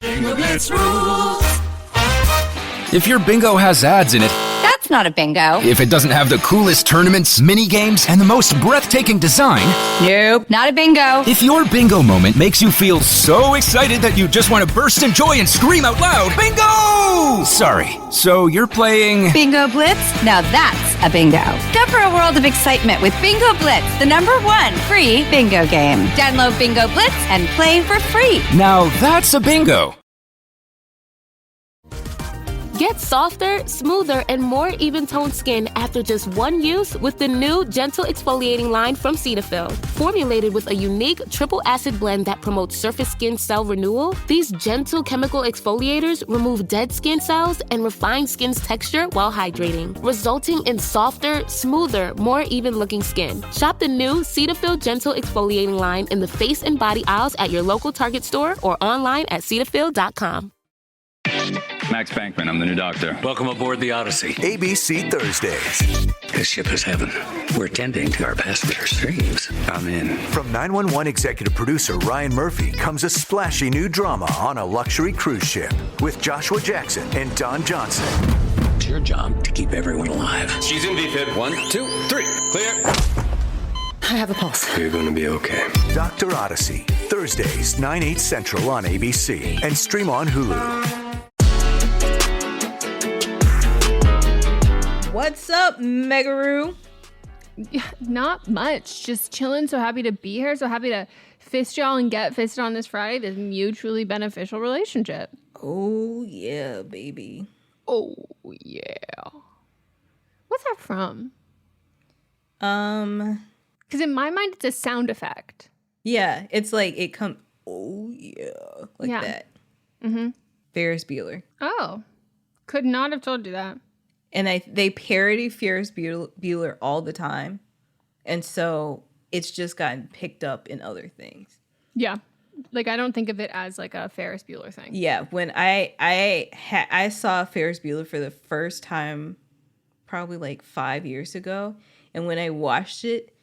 Bingo Blitz rules. If your bingo has ads in it, That's not a bingo. if it doesn't have the coolest tournaments, mini games, and the most breathtaking design, Nope, not a bingo. if your bingo moment makes you feel so excited that you just want to burst in joy and scream out loud, bingo! Sorry, so you're playing... Bingo Blitz? Now that's a bingo. Discover a world of excitement with Bingo Blitz, the #1 free bingo game. Download Bingo Blitz and play for free. Now that's a bingo. Get softer, smoother, and more even-toned skin after just one use with the new Gentle Exfoliating line from Cetaphil. Formulated with a unique triple acid blend that promotes surface skin cell renewal, these gentle chemical exfoliators remove dead skin cells and refine skin's texture while hydrating, resulting in softer, smoother, more even-looking skin. Shop the new Cetaphil Gentle Exfoliating line in the face and body aisles at your local Target store or online at Cetaphil.com. Max Bankman, I'm the new doctor. Welcome aboard the Odyssey. ABC Thursdays. This ship is heaven. We're tending to our passengers' dreams. I'm in. From 911 executive producer Ryan Murphy comes a splashy new drama on a luxury cruise ship with Joshua Jackson and Don Johnson. It's your job to keep everyone alive. She's in VFib. 1, 2, 3. Clear. I have a pulse. You're going to be okay. Dr. Odyssey. Thursdays, 9/8 Central on ABC. And stream on Hulu. What's up, Megaroo? Yeah, not much. Just chilling. So happy to be here. So happy to fist y'all and get fisted on this Friday. This mutually beneficial relationship. Oh, yeah, baby. Oh, yeah. What's that from? Because in my mind, it's a sound effect. Yeah, it's like it come. Oh, yeah. Like that. Mm-hmm. Ferris Bueller. Oh, could not have told you that. And they parody Ferris Bueller all the time. And so it's just gotten picked up in other things. Yeah. Like, I don't think of it as like a Ferris Bueller thing. Yeah. When I saw Ferris Bueller for the first time, probably like 5 years ago. And when I watched it,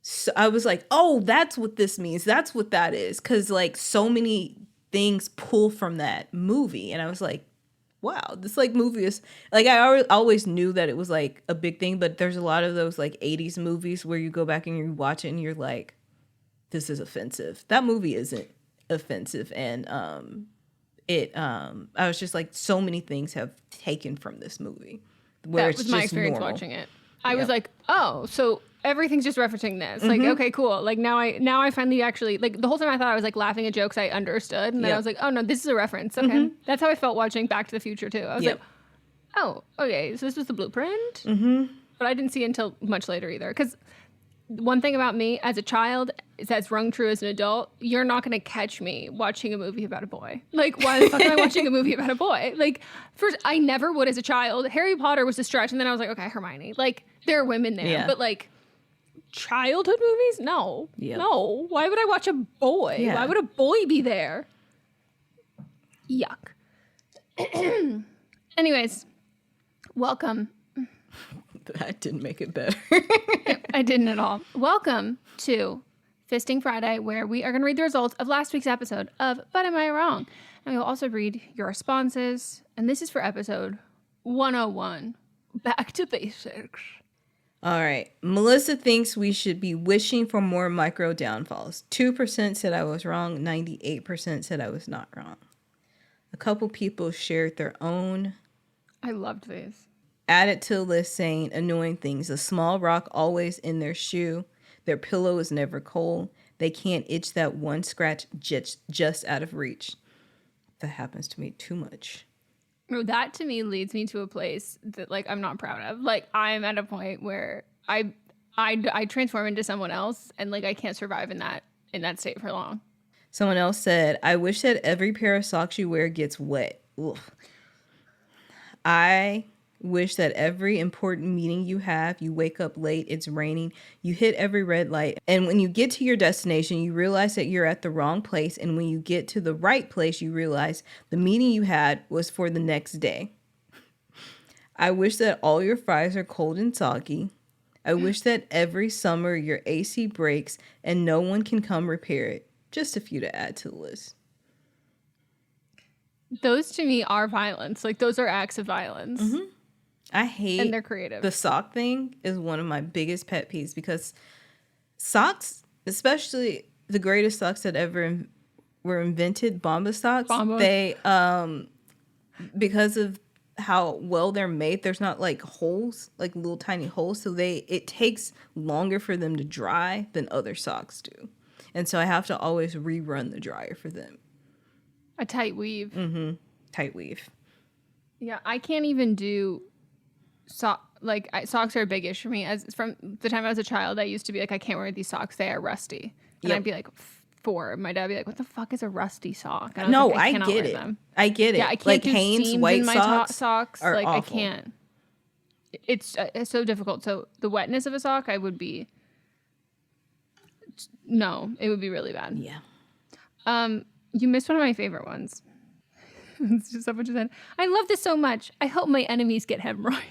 so I was like, oh, that's what this means. That's what that is. Because like so many things pull from that movie. And I was like, wow, this like movie is like, I always knew that it was like a big thing, but there's a lot of those like 80s movies where you go back and you watch it and you're like, this is offensive. That movie isn't offensive. And I was just like, so many things have taken from this movie. Where that was my experience normal. watching it. I was like, oh, so everything's just referencing this. Like, okay, cool. Like now I finally actually, like the whole time I thought I was like laughing at jokes I understood. And then I was like, oh no, this is a reference. Okay. That's how I felt watching Back to the Future too. I was like, oh, okay. So this was the blueprint. But I didn't see it until much later either. Because one thing about me as a child is that's rung true as an adult. You're not going to catch me watching a movie about a boy. Like, why the fuck am I watching a movie about a boy? Like, first, I never would as a child. Harry Potter was a stretch. And then I was like, okay, Hermione. Like, there are women there. Yeah. But like, childhood movies? No. Yep. No. Why would I watch a boy? Yeah. Why would a boy be there? Yuck. Anyways, welcome. That didn't make it better. I didn't at all. Welcome to Fisting Friday, where we are going to read the results of last week's episode of But Am I Wrong? And we will also read your responses. And this is for episode 101, Back to Basics. All right. Melissa thinks we should be wishing for more micro downfalls. 2% said I was wrong. 98% said I was not wrong. A couple people shared their own. I loved these. Added to the list saying annoying things. A small rock always in their shoe. Their pillow is never cold. They can't itch that one scratch just out of reach. That happens to me too much. No, that to me leads me to a place that like I'm not proud of. Like I'm at a point where I transform into someone else and like I can't survive in that state for long. Someone else said, I wish that every pair of socks you wear gets wet. Oof. I wish that every important meeting you have, you wake up late, it's raining, you hit every red light, and when you get to your destination, you realize that you're at the wrong place, and when you get to the right place, you realize the meeting you had was for the next day. I wish that all your fries are cold and soggy. I wish that every summer your AC breaks and no one can come repair it. Just a few to add to the list. Those to me are violence. Like those are acts of violence. Mm-hmm. I hate, and they're creative. The sock thing is one of my biggest pet peeves because socks, especially the greatest socks that ever were invented, Bomba socks, they because of how well they're made, there's not like holes, like little tiny holes, so it takes longer for them to dry than other socks do, and so I have to always rerun the dryer for them. A tight weave. Mm-hmm. Tight weave. Yeah, I can't even do socks are a big issue for me. As from the time I was a child, I used to be like, I can't wear these socks; they are rusty, and I'd be like 4. My dad would be like, "What the fuck is a rusty sock?" And I was like, I get it. Them. I get it. Yeah, I can't like do Hanes seams white in my socks. are like awful. I can't. It's so difficult. So the wetness of a sock, it would be really bad. Yeah. You missed one of my favorite ones. It's just someone just said, "I love this so much. I hope my enemies get hemorrhoids."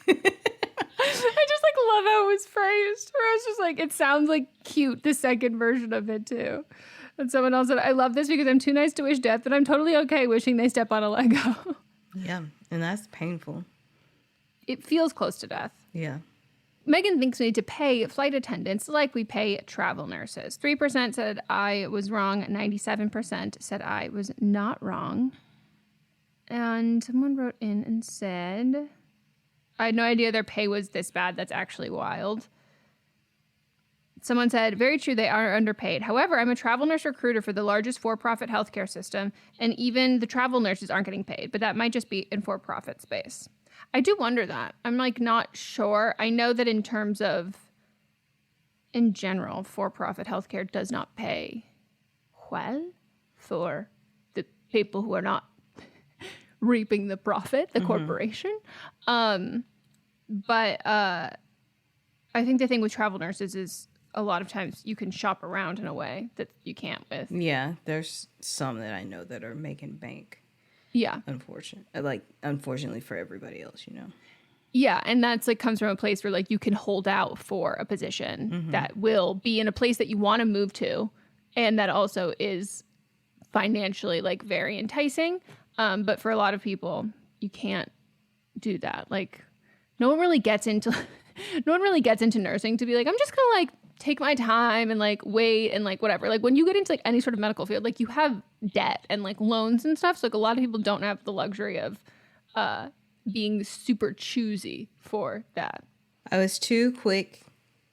I just love how it was phrased. Where I was just like, it sounds like cute, the second version of it too. And someone else said, "I love this because I'm too nice to wish death, but I'm totally okay wishing they step on a Lego." Yeah, and that's painful. It feels close to death. Yeah. Meghan thinks we need to pay flight attendants like we pay travel nurses. 3% said I was wrong. 97% said I was not wrong. And someone wrote in and said, I had no idea their pay was this bad. That's actually wild. Someone said, very true, they are underpaid. However, I'm a travel nurse recruiter for the largest for-profit healthcare system, and even the travel nurses aren't getting paid, but that might just be in for-profit space. I do wonder that. I'm not sure. I know that in terms of, in general, for-profit healthcare does not pay well for the people who are not reaping the profit, the corporation. But I think the thing with travel nurses is a lot of times you can shop around in a way that you can't with. Yeah, there's some that I know that are making bank. Yeah. Unfortunately for everybody else, Yeah, and that's comes from a place where you can hold out for a position that will be in a place that you want to move to, and that also is financially very enticing. But for a lot of people, you can't do that. No one really gets into nursing to be I'm just gonna take my time and wait and whatever. When you get into any sort of medical field, you have debt and loans and stuff. So a lot of people don't have the luxury of being super choosy for that. I was too quick.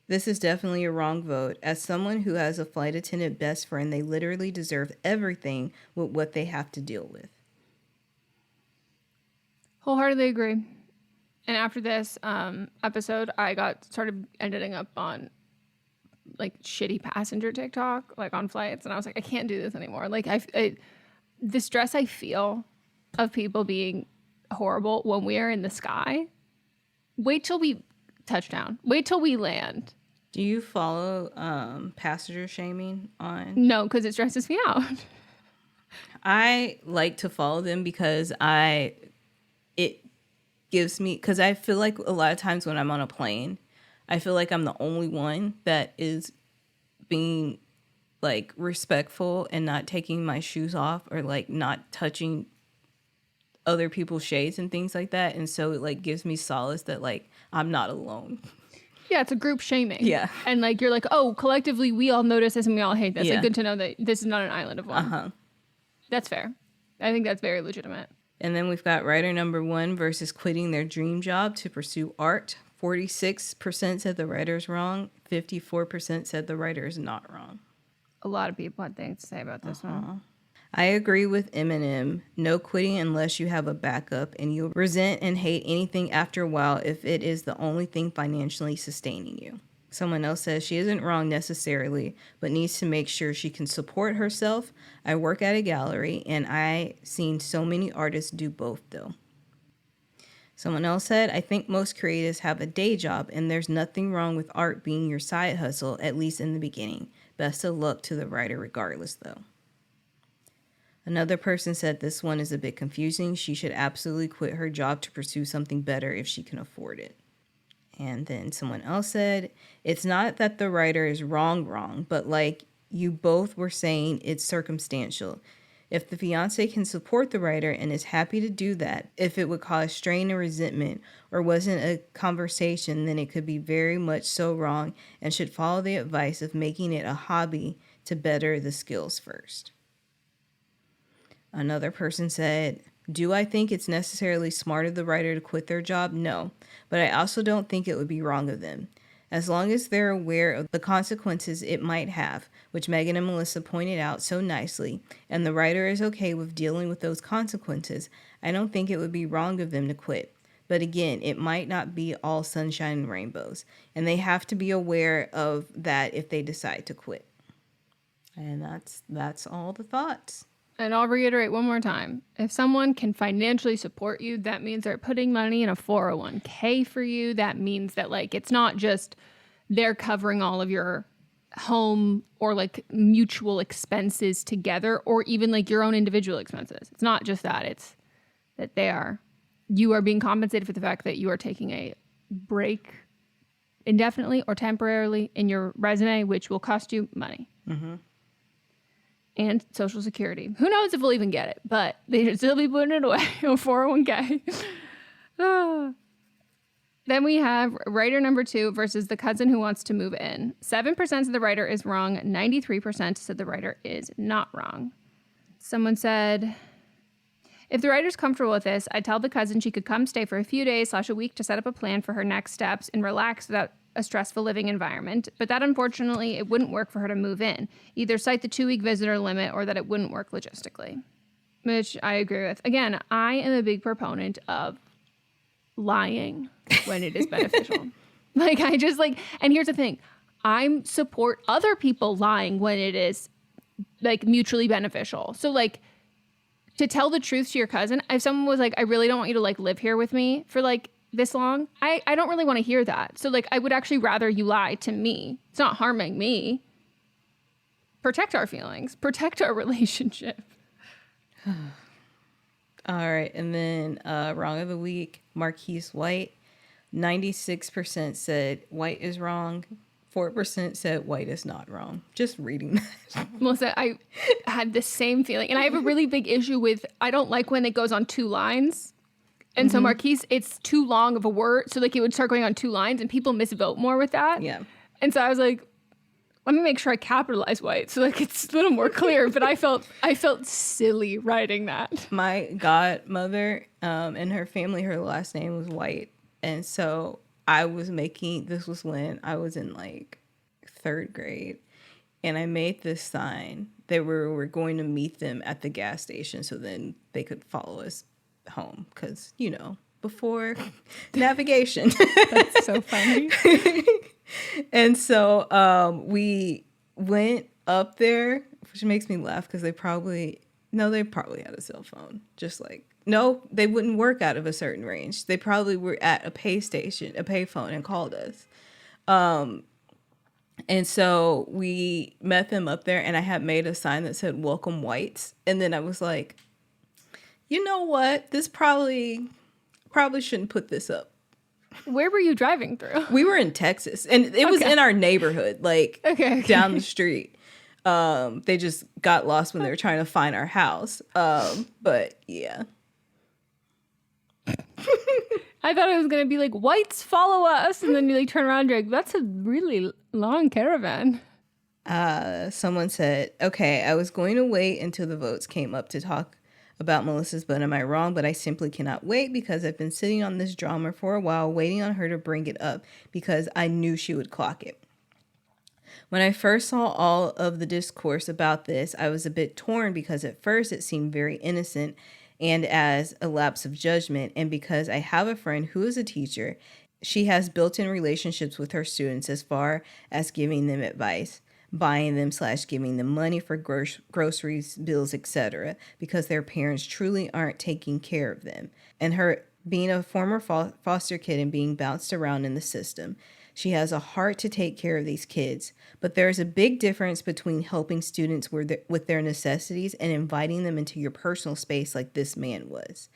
This is definitely a wrong vote. As someone who has a flight attendant best friend, they literally deserve everything with what they have to deal with. Wholeheartedly agree. And after this episode, I ended up on shitty passenger TikTok, on flights. And I was like, I can't do this anymore. The stress I feel of people being horrible when we are in the sky. Wait till we touch down. Wait till we land. Do you follow passenger shaming on? No, because it stresses me out. I like to follow them because it gives me, because I feel like a lot of times when I'm on a plane, I feel like I'm the only one that is being respectful and not taking my shoes off or not touching other people's shades and things like that. And so it gives me solace that I'm not alone. Yeah, it's a group shaming. Yeah. And you're oh, collectively we all notice this and we all hate this. Yeah. Good to know that this is not an island of one. Uh-huh. That's fair. I think that's very legitimate. And then we've got writer number 1 versus quitting their dream job to pursue art. 46% said the writer's wrong. 54% said the writer is not wrong. A lot of people had things to say about this one. I agree with Eminem. No quitting unless you have a backup, and you'll resent and hate anything after a while if it is the only thing financially sustaining you. Someone else says she isn't wrong necessarily, but needs to make sure she can support herself. I work at a gallery, and I've seen so many artists do both, though. Someone else said, I think most creatives have a day job, and there's nothing wrong with art being your side hustle, at least in the beginning. Best of luck to the writer regardless, though. Another person said this one is a bit confusing. She should absolutely quit her job to pursue something better if she can afford it. And then someone else said, it's not that the writer is wrong, but you both were saying, it's circumstantial. If the fiance can support the writer and is happy to do that, if it would cause strain and resentment or wasn't a conversation, then it could be very much so wrong and should follow the advice of making it a hobby to better the skills first. Another person said, do I think it's necessarily smart of the writer to quit their job? No, but I also don't think it would be wrong of them. As long as they're aware of the consequences it might have, which Meghan and Melisa pointed out so nicely, and the writer is okay with dealing with those consequences, I don't think it would be wrong of them to quit. But again, it might not be all sunshine and rainbows, and they have to be aware of that if they decide to quit. And that's all the thoughts. And I'll reiterate one more time. If someone can financially support you, that means they're putting money in a 401k for you. That means that, like, it's not just they're covering all of your home or, like, mutual expenses together, or even, like, your own individual expenses. It's not just that. It's that you are being compensated for the fact that you are taking a break indefinitely or temporarily in your resume, which will cost you money. Mm-hmm. And Social Security. Who knows if we'll even get it, but they should still be putting it away on 401k. Then we have writer number 2 versus the cousin who wants to move in. 7% said the writer is wrong. 93% said the writer is not wrong. Someone said, if the writer's comfortable with this, I'd tell the cousin she could come stay for a few days / a week to set up a plan for her next steps and relax without a stressful living environment, but that unfortunately it wouldn't work for her to move in. Either cite the 2-week visitor limit or that it wouldn't work logistically, which I agree with. Again, I am a big proponent of lying when it is beneficial. Like, I just like, and here's the thing, I support other people lying when it is like mutually beneficial. So like, to tell the truth to your cousin, if someone was like, I really don't want you to like live here with me for like this long, I don't really want to hear that. So like, I would actually rather you lie to me. It's not harming me. Protect our feelings, protect our relationship. All right. And then wrong of the week, Marquise White. 96% said White is wrong. 4% said White is not wrong. Just reading that. Melissa, I had the same feeling. And I have a really big issue with, I don't like when it goes on 2 lines. And so Marquise, it's too long of a word. So like it would start going on 2 lines and people misvote more with that. Yeah. And so I was like, let me make sure I capitalize White so like it's a little more clear. But I felt silly writing that. My godmother and her family, her last name was White. And so this was when I was in like 3rd grade. And I made this sign that we were going to meet them at the gas station so then they could follow us home, because before navigation. That's so funny. And so we went up there, which makes me laugh because they probably had a cell phone. Just like, no, they wouldn't work out of a certain range. They probably were at a payphone and called us. And so we met them up there and I had made a sign that said welcome Whites. And then I was like, you know what? This probably shouldn't put this up. Where were you driving through? We were in Texas, and it was in our neighborhood, like down the street. They just got lost when they were trying to find our house. But yeah. I thought it was going to be like, Whites follow us. And then you like turn around and you're like, that's a really long caravan. Someone said, okay, I was going to wait until the votes came up to talk about Melissa's, but am I wrong? But I simply cannot wait because I've been sitting on this drama for a while, waiting on her to bring it up because I knew she would clock it. When I first saw all of the discourse about this, I was a bit torn because at first it seemed very innocent and as a lapse of judgment. And because I have a friend who is a teacher, she has built-in relationships with her students as far as giving them advice, buying them / giving them money for groceries, bills, etc., because their parents truly aren't taking care of them. And her being a former foster kid and being bounced around in the system, she has a heart to take care of these kids. But there's a big difference between helping students with their necessities and inviting them into your personal space like this man was.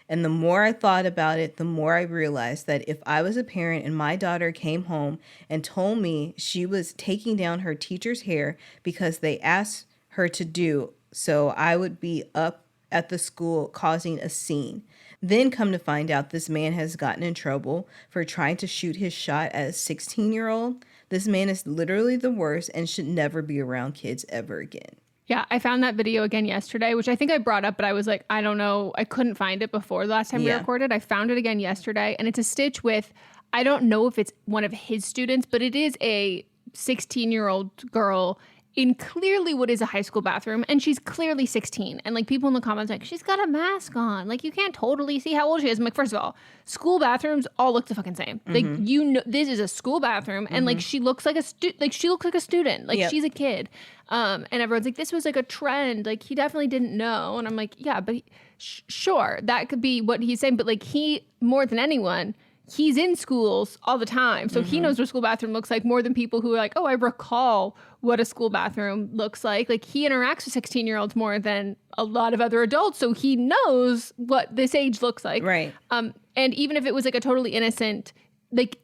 And the more I thought about it, the more I realized that if I was a parent and my daughter came home and told me she was taking down her teacher's hair because they asked her to do, So I would be up at the school causing a scene. Then come to find out this man has gotten in trouble for trying to shoot his shot at a 16-year-old. This man is literally the worst and should never be around kids ever again. Yeah, I found that video again yesterday, which I think I brought up, but I was like, I don't know. I couldn't find it before the last time we recorded. I found it again yesterday, and it's a stitch with, I don't know if it's one of his students, but it is a 16-year-old girl in clearly what is a high school bathroom, and she's clearly 16. And like people in the comments like, she's got a mask on. Like you can't totally see how old she is. I'm like, first of all, school bathrooms all look the fucking same. Like you know, this is a school bathroom, and like she looks like a student. Like she's a kid. And everyone's like, this was like a trend. Like he definitely didn't know. And I'm like, yeah, but sure, that could be what he's saying. But like he, more than anyone, he's in schools all the time. So he knows what a school bathroom looks like more than people who are like, oh, I recall what a school bathroom looks like. Like he interacts with 16-year-olds more than a lot of other adults. So he knows what this age looks like. Right. And even if it was like a totally innocent, like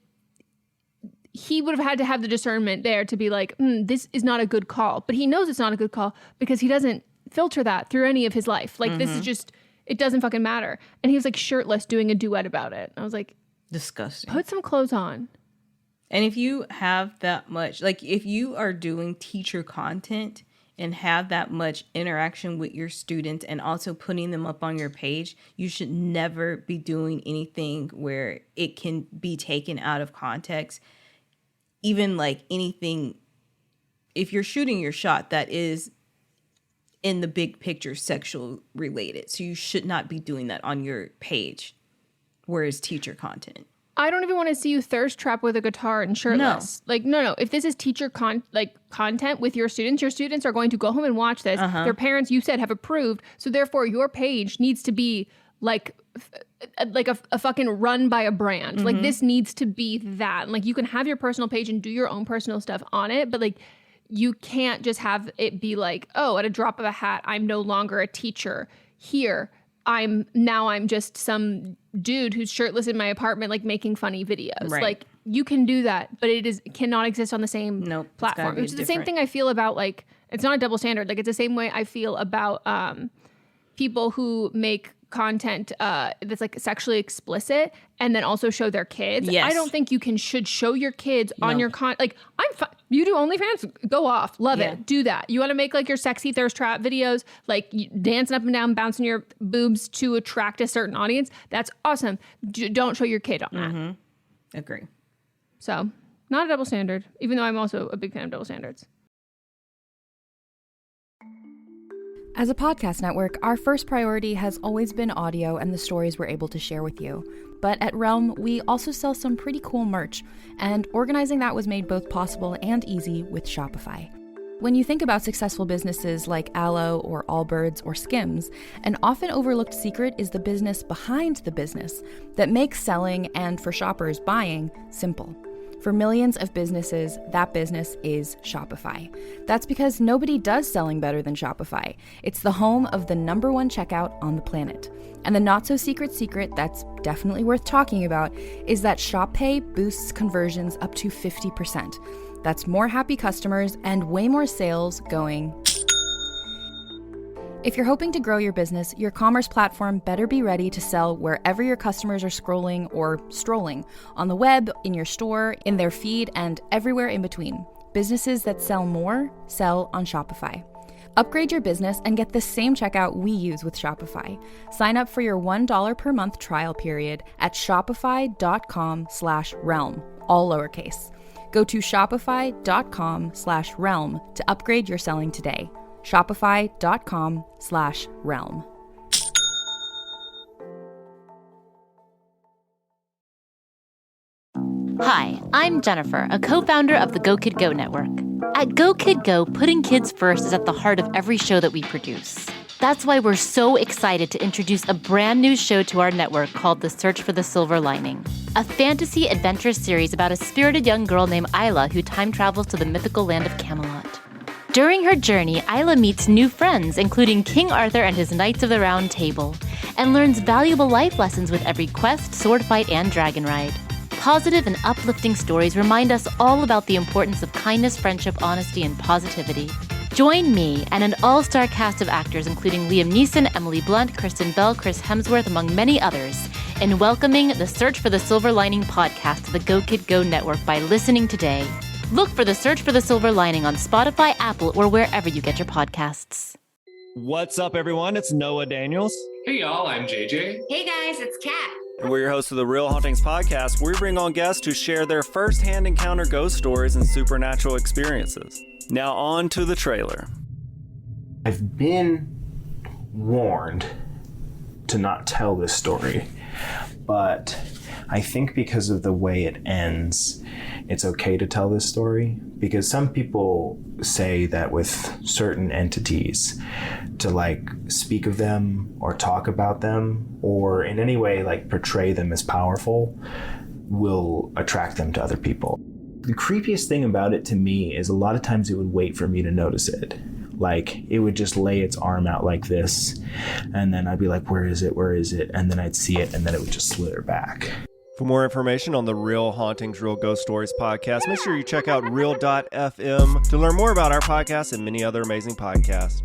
he would have had to have the discernment there to be like, this is not a good call. But he knows it's not a good call because he doesn't filter that through any of his life. Like this is just, it doesn't fucking matter. And he was like shirtless doing a duet about it. I was like, disgusting. Put some clothes on. And if you have that much, like if you are doing teacher content and have that much interaction with your students and also putting them up on your page, you should never be doing anything where it can be taken out of context. Even like anything, if you're shooting your shot, that is in the big picture sexual related. So you should not be doing that on your page. Whereas teacher content. I don't even want to see you thirst trap with a guitar and shirtless. No. Like, no. If this is teacher content with your students are going to go home and watch this. Their parents, you said, have approved. So therefore, your page needs to be like a fucking run by a brand. Like this needs to be that. Like you can have your personal page and do your own personal stuff on it, but like you can't just have it be like, oh, at a drop of a hat, I'm no longer a teacher here. I'm just some dude who's shirtless in my apartment, like making funny videos. Right. Like you can do that, but it cannot exist on the same platform. It's the same thing I feel about like, it's not a double standard. Like it's the same way I feel about people who make content that's like sexually explicit and then also show their kids. Yes. I don't think you should show your kids on your like I'm fine. You do OnlyFans, go off, love it, do that. You want to make like your sexy thirst trap videos, like dancing up and down, bouncing your boobs to attract a certain audience. That's awesome. Don't show your kid on that. Agree. So not a double standard, even though I'm also a big fan of double standards. As a podcast network, our first priority has always been audio and the stories we're able to share with you. But at Realm, we also sell some pretty cool merch, and organizing that was made both possible and easy with Shopify. When you think about successful businesses like Aloe or Allbirds or Skims, an often overlooked secret is the business behind the business that makes selling and, for shoppers, buying simple. For millions of businesses, that business is Shopify. That's because nobody does selling better than Shopify. It's the home of the #1 checkout on the planet. And the not-so-secret secret that's definitely worth talking about is that Shop Pay boosts conversions up to 50%. That's more happy customers and way more sales going. If you're hoping to grow your business, your commerce platform better be ready to sell wherever your customers are scrolling or strolling, on the web, in your store, in their feed, and everywhere in between. Businesses that sell more, sell on Shopify. Upgrade your business and get the same checkout we use with Shopify. Sign up for your $1 per month trial period at shopify.com/realm, all lowercase. Go to shopify.com/realm to upgrade your selling today. Shopify.com/realm. Hi, I'm Jennifer, a co-founder of the Go Kid Go network. At Go Kid Go, putting kids first is at the heart of every show that we produce. That's why we're so excited to introduce a brand new show to our network called The Search for the Silver Lining, a fantasy adventure series about a spirited young girl named Isla who time travels to the mythical land of Camelot. During her journey, Isla meets new friends, including King Arthur and his Knights of the Round Table, and learns valuable life lessons with every quest, sword fight, and dragon ride. Positive and uplifting stories remind us all about the importance of kindness, friendship, honesty, and positivity. Join me and an all-star cast of actors including Liam Neeson, Emily Blunt, Kristen Bell, Chris Hemsworth, among many others, in welcoming the Search for the Silver Lining podcast to the Go Kid Go network by listening today. Look for the Search for the Silver Lining on Spotify, Apple, or wherever you get your podcasts. What's up, everyone? It's Noah Daniels. Hey, y'all. I'm JJ. Hey, guys. It's Kat. And we're your hosts of the Real Hauntings podcast, where we bring on guests who share their first-hand encounter ghost stories and supernatural experiences. Now on to the trailer. I've been warned to not tell this story, but I think because of the way it ends, it's okay to tell this story, because some people say that with certain entities, to like speak of them or talk about them or in any way like portray them as powerful will attract them to other people. The creepiest thing about it to me is a lot of times it would wait for me to notice it. Like it would just lay its arm out like this, and then I'd be like, where is it? Where is it? And then I'd see it, and then it would just slither back. For more information on the Real Hauntings, Real Ghost Stories podcast, make sure you check out real.fm to learn more about our podcast and many other amazing podcasts.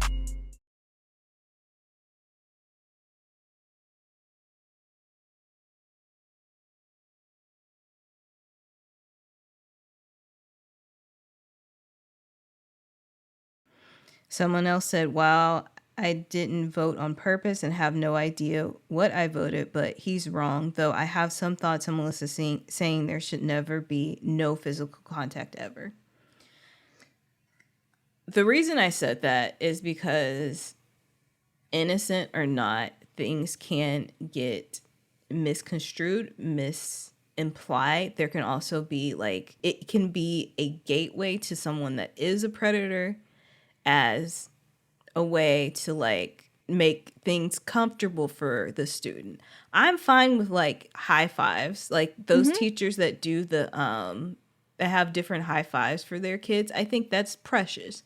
Someone else said, wow, I didn't vote on purpose and have no idea what I voted, but he's wrong, though I have some thoughts on Melissa saying there should never be no physical contact ever. The reason I said that is because innocent or not, things can get misconstrued, misimplied. There can also be like, it can be a gateway to someone that is a predator as a way to like make things comfortable for the student. I'm fine with like high fives, like those teachers that do the that have different high fives for their kids. I think that's precious.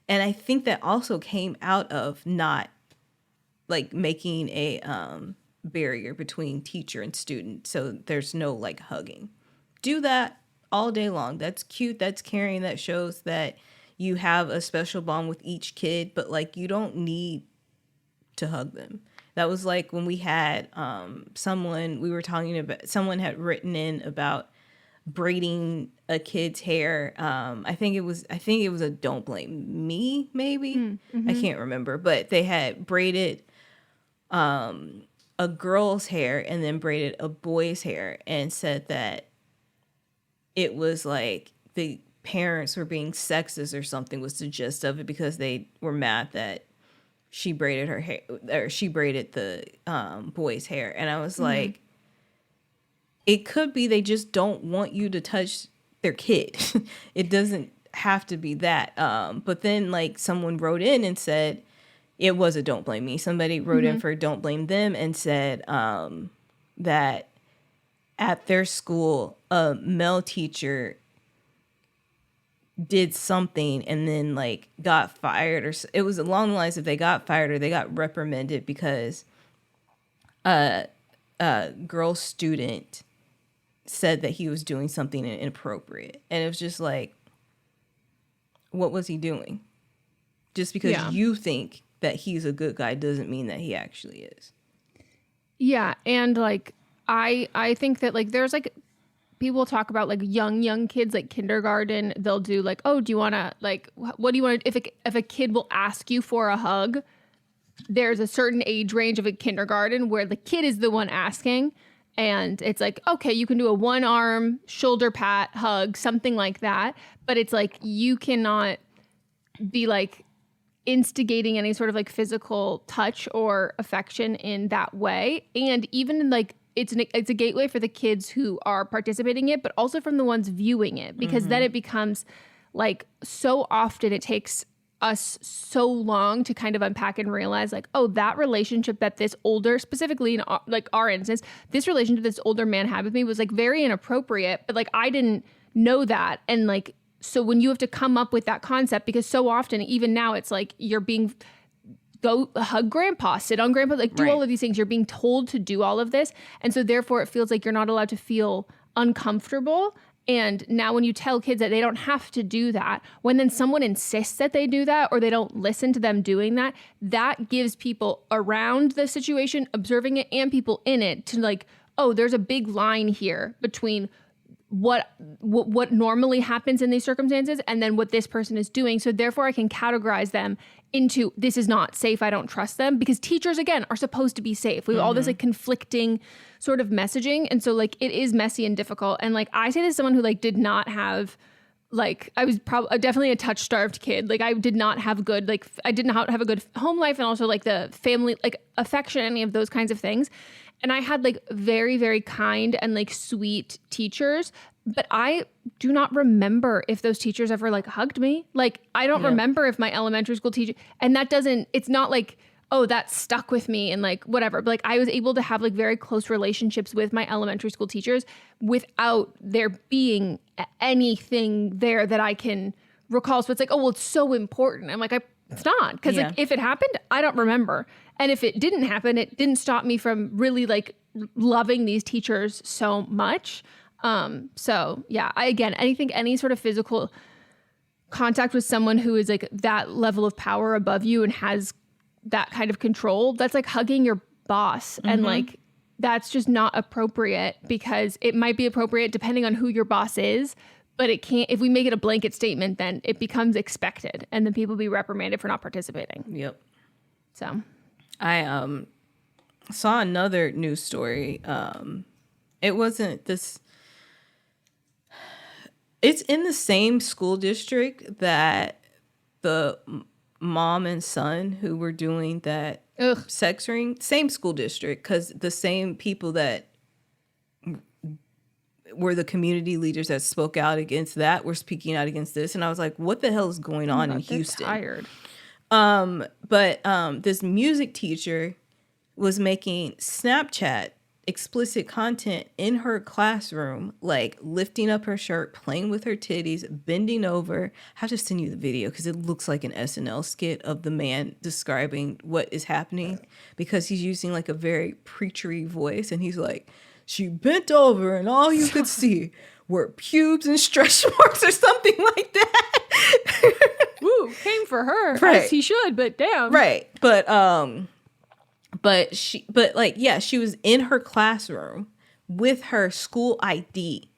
And I think that also came out of not like making a barrier between teacher and student, so there's no like hugging. Do that all day long. That's cute, that's caring, that shows that you have a special bond with each kid, but like you don't need to hug them. That was like when we had someone had written in about braiding a kid's hair. I think it was a Don't Blame Me, maybe. I can't remember, but they had braided a girl's hair and then braided a boy's hair and said that it was like the parents were being sexist or something was the gist of it, because they were mad that she braided her hair, or she braided the boy's hair. And I was like, it could be they just don't want you to touch their kid. It doesn't have to be that. But then like someone wrote in and said it was a Don't Blame Me. Somebody wrote in for Don't Blame Them and said that at their school, a male teacher did something and then like got fired, or it was along the lines of they got fired or they got reprimanded because a girl student said that he was doing something inappropriate. And it was just like, what was he doing? Just because you think that he's a good guy doesn't mean that he actually is. Yeah. And like I think that like there's like people talk about like young kids, like kindergarten, they'll do like, oh, do you want to like, what do you want to, if a kid will ask you for a hug, there's a certain age range of a kindergarten where the kid is the one asking. And it's like, okay, you can do a one arm shoulder pat hug, something like that. But it's like, you cannot be like instigating any sort of like physical touch or affection in that way. And even like, it's a gateway for the kids who are participating in it, but also from the ones viewing it, because then it becomes like so often it takes us so long to kind of unpack and realize like, oh, that relationship that this older, specifically in like our instance, this relationship this older man had with me was like very inappropriate, but like I didn't know that. And like, so when you have to come up with that concept, because so often, even now, it's like you're being go hug grandpa, sit on grandpa, like do all of these things. You're being told to do all of this. And so therefore it feels like you're not allowed to feel uncomfortable. And now when you tell kids that they don't have to do that, when then someone insists that they do that or they don't listen to them doing that, that gives people around the situation, observing it, and people in it to like, oh, there's a big line here between what normally happens in these circumstances and then what this person is doing. So therefore I can categorize them into this is not safe. I don't trust them, because teachers, again, are supposed to be safe. We have all this like conflicting sort of messaging. And so like it is messy and difficult. And like I say this as someone who like did not have like, I was probably definitely a touch starved kid. Like I did not have good, like I did not have a good home life and also like the family, like affection, any of those kinds of things. And I had like very, very kind and like sweet teachers, but I do not remember if those teachers ever like hugged me. Like I don't remember if my elementary school teacher, and that doesn't, it's not like, oh, that stuck with me and like whatever. But like I was able to have like very close relationships with my elementary school teachers without there being anything there that I can recall. So it's like, oh, well, it's so important. I'm like, it's not, because like if it happened, I don't remember. And if it didn't happen, it didn't stop me from really like loving these teachers so much. So yeah, I think any sort of physical contact with someone who is like that level of power above you and has that kind of control, that's like hugging your boss. And like, that's just not appropriate, because it might be appropriate depending on who your boss is, but it can't, if we make it a blanket statement, then it becomes expected and then people be reprimanded for not participating. Yep. So I saw another news story. It wasn't this, it's in the same school district that the mom and son who were doing that sex ring, same school district, because the same people that were the community leaders that spoke out against that were speaking out against this. And I was like, what the hell is going on in Houston? Tired. But this music teacher was making Snapchat explicit content in her classroom, like lifting up her shirt, playing with her titties, bending over. I have to send you the video because it looks like an SNL skit of the man describing what is happening, because he's using like a very preachery voice, and he's like, she bent over and all you could see were pubes and stretch marks or something like that. Woo, came for her, right. As he should, but damn. Right. But she was in her classroom with her school ID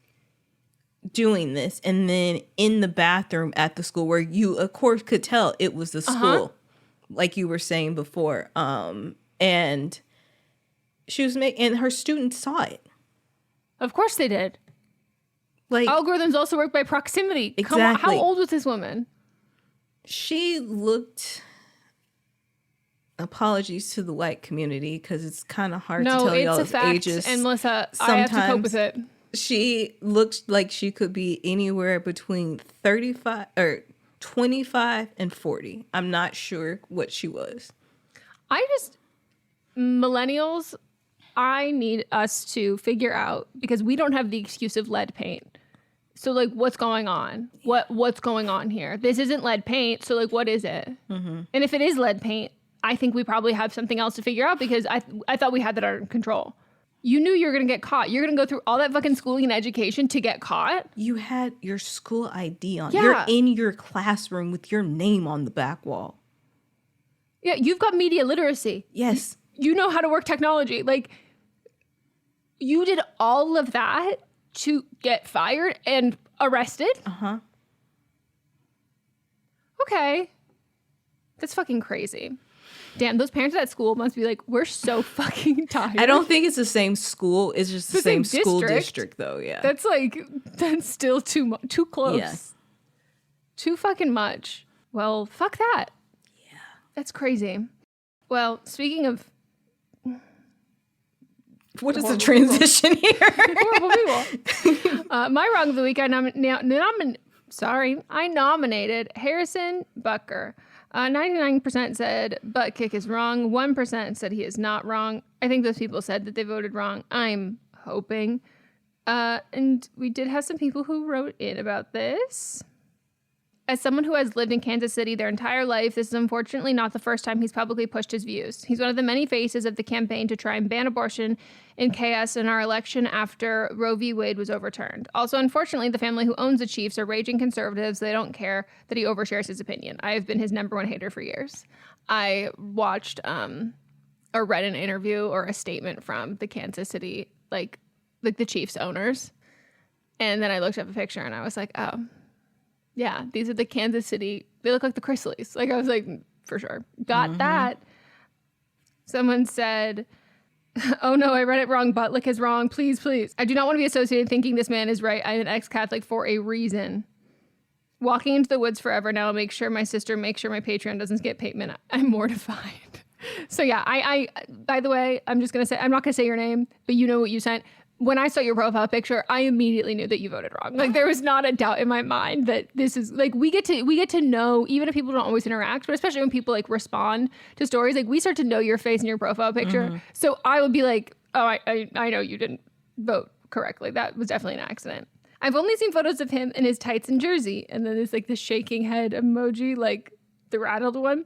doing this, and then in the bathroom at the school where you of course could tell it was the school, like you were saying before. And she was and her students saw it. Of course they did. Like, algorithms also work by proximity. Exactly. Come on, how old was this woman? She looked, apologies to the white community because it's kind of hard to tell y'all's ages. And Melissa, I have to cope with it. She looked like she could be anywhere between 25 and 40. I'm not sure what she was. Millennials, I need us to figure out, because we don't have the excuse of lead paint. So like, what's going on? What's going on here? This isn't lead paint. So like, what is it? And if it is lead paint, I think we probably have something else to figure out, because I thought we had that under control. You knew you were going to get caught. You're going to go through all that fucking schooling and education to get caught. You had your school ID on. Yeah. You're in your classroom with your name on the back wall. Yeah, you've got media literacy. Yes. You know how to work technology. Like, you did all of that to get fired and arrested? Okay. That's fucking crazy. Damn, those parents at that school must be like, we're so fucking tired. I don't think it's the same school. It's just the same school district, though. Yeah. That's still too close. Yes. Too fucking much. Well, fuck that. Yeah. That's crazy. Well, speaking of... What is the transition here? Horrible people. My wrong of the week, I nominated Harrison Butker. 99% said butt kick is wrong. 1% said he is not wrong. I think those people said that they voted wrong. I'm hoping. And we did have some people who wrote in about this. As someone who has lived in Kansas City their entire life, this is unfortunately not the first time he's publicly pushed his views. He's one of the many faces of the campaign to try and ban abortion in chaos in our election after Roe v. Wade was overturned. Also, unfortunately, the family who owns the Chiefs are raging conservatives. They don't care that he overshares his opinion. I have been his number one hater for years. I watched or read an interview or a statement from the Kansas City, like the Chiefs owners. And then I looked up a picture and I was like, oh, yeah, these are the Kansas City. They look like the Chrysleys. Like, I was like, for sure. Got that. Someone said, oh no, I read it wrong. Butlick is wrong. Please, please. I do not want to be associated thinking this man is right. I'm an ex-Catholic for a reason. Walking into the woods forever now. Make sure my Patreon doesn't get payment. I'm mortified. So yeah, I by the way, I'm not going to say your name, but you know what you sent. When I saw your profile picture, I immediately knew that you voted wrong. Like, there was not a doubt in my mind that this is like, we get to know, even if people don't always interact, but especially when people like respond to stories, like we start to know your face and your profile picture. So I would be like, oh, I know you didn't vote correctly. That was definitely an accident. I've only seen photos of him in his tights and jersey. And then there's like the shaking head emoji, like the rattled one.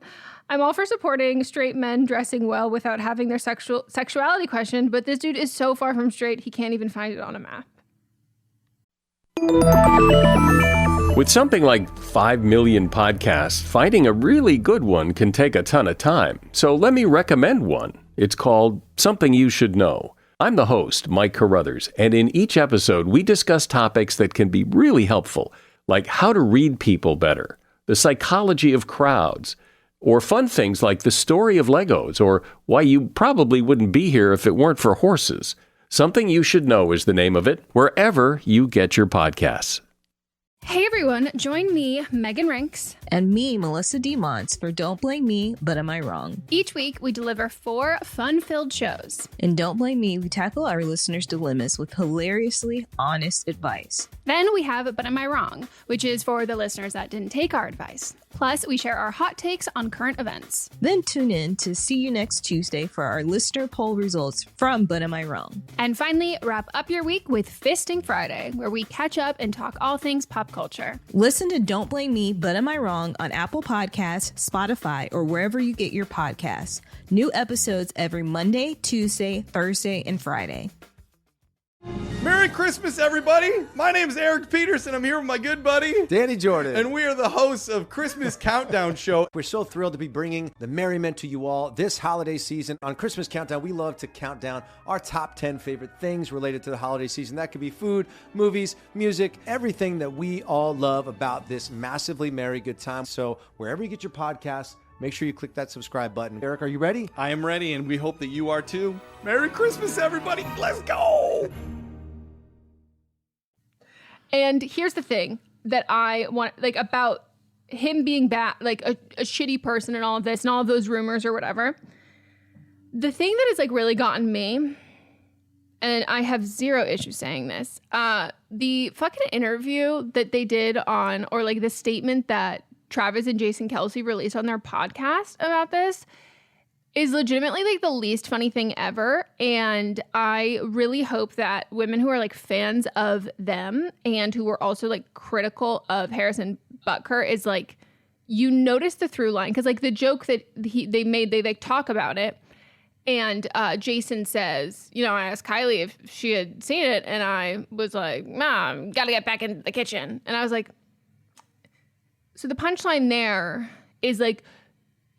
I'm all for supporting straight men dressing well without having their sexuality questioned, but this dude is so far from straight, he can't even find it on a map. With something like 5 million podcasts, finding a really good one can take a ton of time. So let me recommend one. It's called Something You Should Know. I'm the host, Mike Carruthers, and in each episode, we discuss topics that can be really helpful, like how to read people better, the psychology of crowds, or fun things like the story of Legos, or why you probably wouldn't be here if it weren't for horses. Something You Should Know is the name of it, wherever you get your podcasts. Hey everyone, join me, Megan Rinks. And me, Melissa DeMonts, for Don't Blame Me, But Am I Wrong? Each week, we deliver 4 fun-filled shows. In Don't Blame Me, we tackle our listeners' dilemmas with hilariously honest advice. Then we have But Am I Wrong, which is for the listeners that didn't take our advice. Plus, we share our hot takes on current events. Then tune in to See You Next Tuesday for our listener poll results from But Am I Wrong? And finally, wrap up your week with Fisting Friday, where we catch up and talk all things pop culture. Listen to Don't Blame Me, But Am I Wrong on Apple Podcasts, Spotify, or wherever you get your podcasts. New episodes every Monday, Tuesday, Thursday, and Friday. Merry Christmas, everybody! My name's Eric Peterson. I'm here with my good buddy, Danny Jordan. And we are the hosts of Christmas Countdown Show. We're so thrilled to be bringing the merriment to you all this holiday season. On Christmas Countdown, we love to count down our top 10 favorite things related to the holiday season. That could be food, movies, music, everything that we all love about this massively merry good time. So wherever you get your podcasts, make sure you click that subscribe button. Eric, are you ready? I am ready, and we hope that you are too. Merry Christmas, everybody! Let's go! And here's the thing that I want, like, about him being bad, like a shitty person and all of this and all of those rumors or whatever. The thing that has like really gotten me, and I have zero issue saying this, the fucking interview that they did on, or like the statement that Travis and Jason Kelce released on their podcast about this is legitimately like the least funny thing ever. And I really hope that women who are like fans of them and who were also like critical of Harrison Butker is like, you notice the through line. Cause like the joke that they made, they like talk about it. And Jason says, you know, I asked Kylie if she had seen it. And I was like, Mom, gotta get back in the kitchen. And I was like, so the punchline there is like,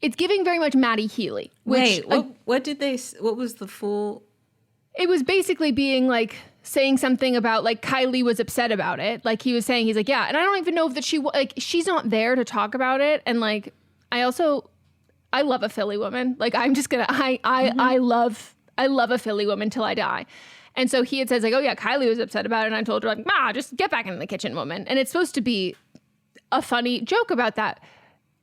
it's giving very much Maddie Healy. Which, wait, what was the full? It was basically being like saying something about like Kylie was upset about it. Like he was saying, he's like, yeah. And I don't even know if that she's not there to talk about it. And like, I love a Philly woman. Like I'm just gonna, I love a Philly woman till I die. And so he had says like, oh yeah, Kylie was upset about it. And I told her like, Ma, just get back in the kitchen, woman. And it's supposed to be a funny joke about that.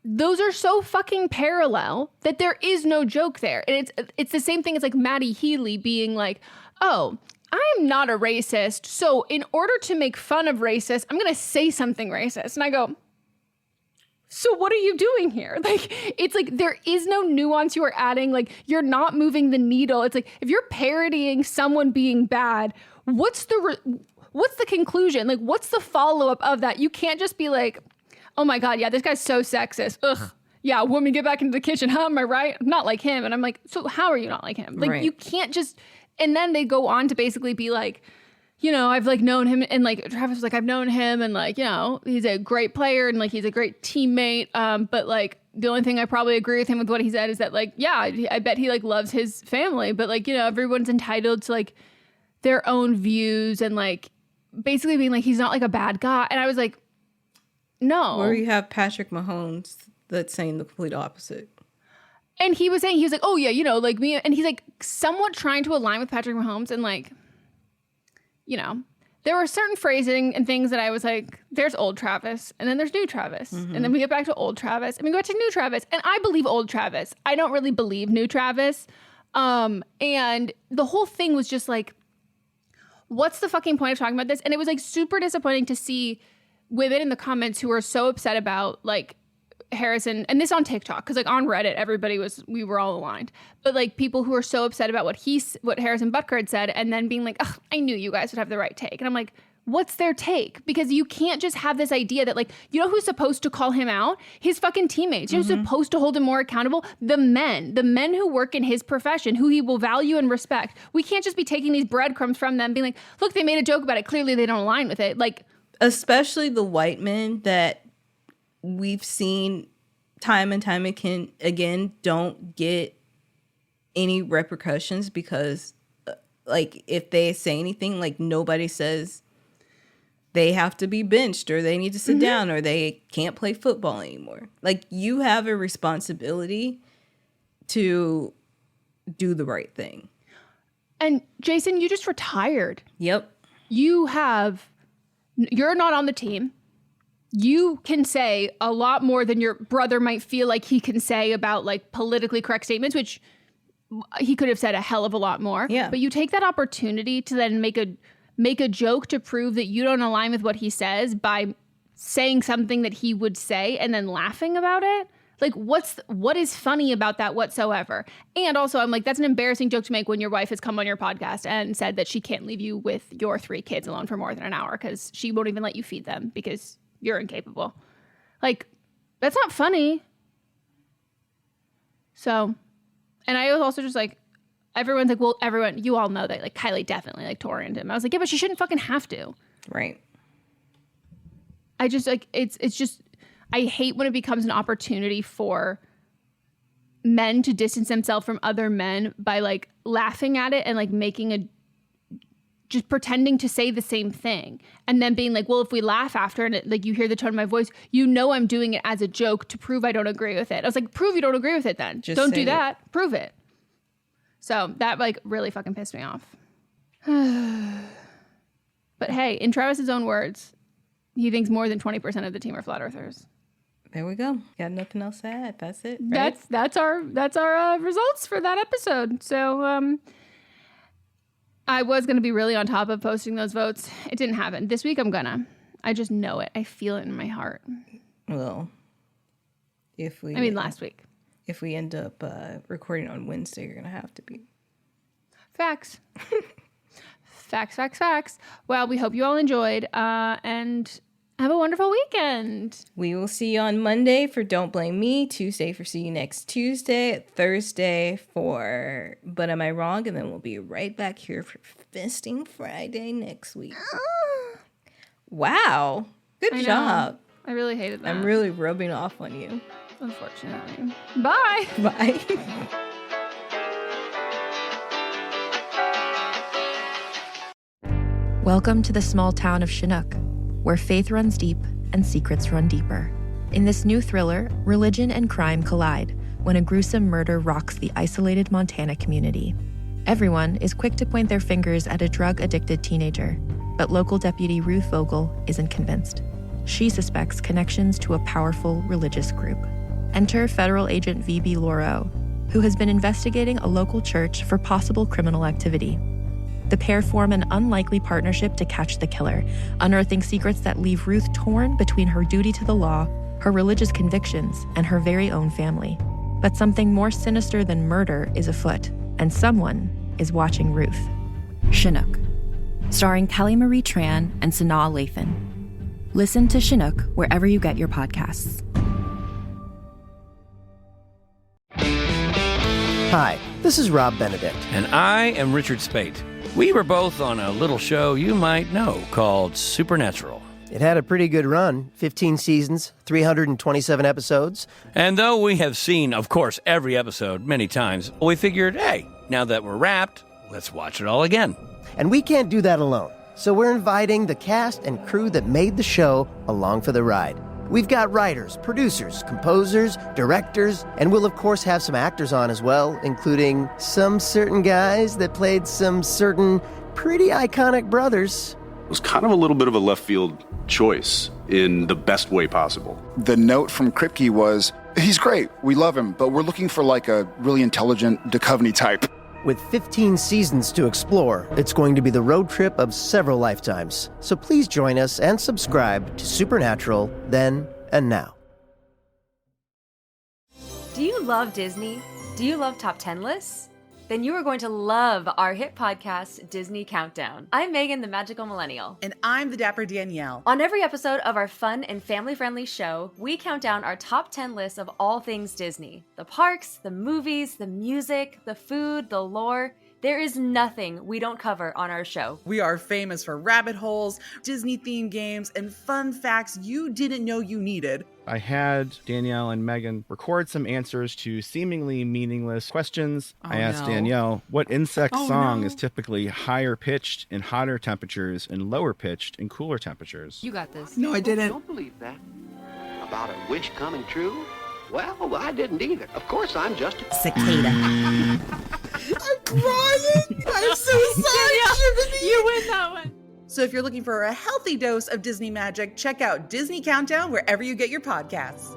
Those are so fucking parallel that there is no joke there. And it's the same thing as like Maddie Healy being like, oh, I'm not a racist. So in order to make fun of racists, I'm going to say something racist. And I go, so what are you doing here? Like, it's like, there is no nuance you are adding. Like, you're not moving the needle. It's like, if you're parodying someone being bad, what's the conclusion? Like, what's the follow-up of that? You can't just be like, oh my God, yeah, this guy's so sexist. Ugh. Yeah, woman, get back into the kitchen. Huh, am I right? I'm not like him. And I'm like, so how are you not like him? Like, Right. you can't just, and then they go on to basically be like, you know, I've like known him, and like Travis was like, I've known him, and like, you know, he's a great player and like he's a great teammate. But like the only thing I probably agree with him with what he said is that like, yeah, I bet he like loves his family, but like, you know, everyone's entitled to like their own views and like basically being like, he's not like a bad guy. And I was like, no. Or you have Patrick Mahomes that's saying the complete opposite. And he was like, oh yeah, you know, like me, and he's like somewhat trying to align with Patrick Mahomes, and like, you know, there were certain phrasing and things that I was like, there's old Travis, and then there's new Travis. Mm-hmm. And then we get back to old Travis, and we go back to new Travis. And I believe old Travis. I don't really believe new Travis. And the whole thing was just like, what's the fucking point of talking about this? And it was like super disappointing to see women in the comments who were so upset about like Harrison, and this on TikTok, because like on Reddit, we were all aligned, but like people who are so upset about what Harrison Butker had said, and then being like, ugh, I knew you guys would have the right take. And I'm like, what's their take? Because you can't just have this idea that like, you know who's supposed to call him out? His fucking teammates. You know who's supposed to hold him more accountable? The men who work in his profession, who he will value and respect. We can't just be taking these breadcrumbs from them, being like, look, they made a joke about it. Clearly they don't align with it. Like, especially the white men that we've seen time and time again don't get any repercussions because like if they say anything, like nobody says they have to be benched or they need to sit down or they can't play football anymore. Like you have a responsibility to do the right thing. And Jason, you just retired. Yep. You're not on the team. You can say a lot more than your brother might feel like he can say about like politically correct statements, which he could have said a hell of a lot more. Yeah. But you take that opportunity to then make a joke to prove that you don't align with what he says by saying something that he would say and then laughing about it. Like what is funny about that whatsoever? And also I'm like, that's an embarrassing joke to make when your wife has come on your podcast and said that she can't leave you with your 3 kids alone for more than an hour because she won't even let you feed them because you're incapable. Like, that's not funny. So, and I was also just like, everyone's like, well, everyone, you all know that like Kylie definitely like tore into him. I was like, yeah, but she shouldn't fucking have to. Right. I just like, it's just, I hate when it becomes an opportunity for men to distance themselves from other men by like laughing at it and like just pretending to say the same thing and then being like, well, if we laugh after and it, like you hear the tone of my voice, you know I'm doing it as a joke to prove I don't agree with it. I was like, prove you don't agree with it then. Don't do that. Prove it. So that like really fucking pissed me off. But hey, in Travis's own words, he thinks more than 20% of the team are flat earthers. There we go. Got nothing else to add. That's it. Right? That's our results for that episode. So I was going to be really on top of posting those votes. It didn't happen. This week I'm gonna. I just know it. I feel it in my heart. Well, last week. If we end up recording on Wednesday, you're going to have to be. Facts. Facts. Well, we hope you all enjoyed and have a wonderful weekend. We will see you on Monday for Don't Blame Me, Tuesday for See You Next Tuesday, Thursday for But Am I Wrong? And then we'll be right back here for Fisting Friday next week. Wow. Good job. I really hated that. I'm really rubbing off on you. Unfortunately. Bye. Bye. Welcome to the small town of Chinook, where faith runs deep and secrets run deeper. In this new thriller, religion and crime collide when a gruesome murder rocks the isolated Montana community. Everyone is quick to point their fingers at a drug-addicted teenager, but local deputy Ruth Vogel isn't convinced. She suspects connections to a powerful religious group. Enter federal agent V.B. Lauro, who has been investigating a local church for possible criminal activity. The pair form an unlikely partnership to catch the killer, unearthing secrets that leave Ruth torn between her duty to the law, her religious convictions, and her very own family. But something more sinister than murder is afoot, and someone is watching Ruth. Chinook, starring Kelly Marie Tran and Sanaa Lathan. Listen to Chinook wherever you get your podcasts. Hi, this is Rob Benedict. And I am Richard Spate. We were both on a little show you might know called Supernatural. It had a pretty good run, 15 seasons, 327 episodes. And though we have seen, of course, every episode many times, we figured, hey, now that we're wrapped, let's watch it all again. And we can't do that alone, so we're inviting the cast and crew that made the show along for the ride. We've got writers, producers, composers, directors, and we'll of course have some actors on as well, including some certain guys that played some certain pretty iconic brothers. It was kind of a little bit of a left field choice in the best way possible. The note from Kripke was, he's great, we love him, but we're looking for like a really intelligent Duchovny type. With 15 seasons to explore, it's going to be the road trip of several lifetimes. So please join us and subscribe to Supernatural Then and Now. Do you love Disney? Do you love top 10 lists? Then you are going to love our hit podcast, Disney Countdown. I'm Megan, the Magical Millennial. And I'm the Dapper Danielle. On every episode of our fun and family-friendly show, we count down our top 10 lists of all things Disney. The parks, the movies, the music, the food, the lore. There is nothing we don't cover on our show. We are famous for rabbit holes, Disney-themed games, and fun facts you didn't know you needed. I had Danielle and Megan record some answers to seemingly meaningless questions. I asked Danielle what insect song is typically higher pitched in hotter temperatures and lower pitched in cooler temperatures. You got this. No, I didn't. Don't believe that. About a wish coming true? Well, I didn't either. Of course, I'm just a cicada. I'm crying. I'm so sorry, Jiminy. You win that one. So if you're looking for a healthy dose of Disney magic, check out Disney Countdown wherever you get your podcasts.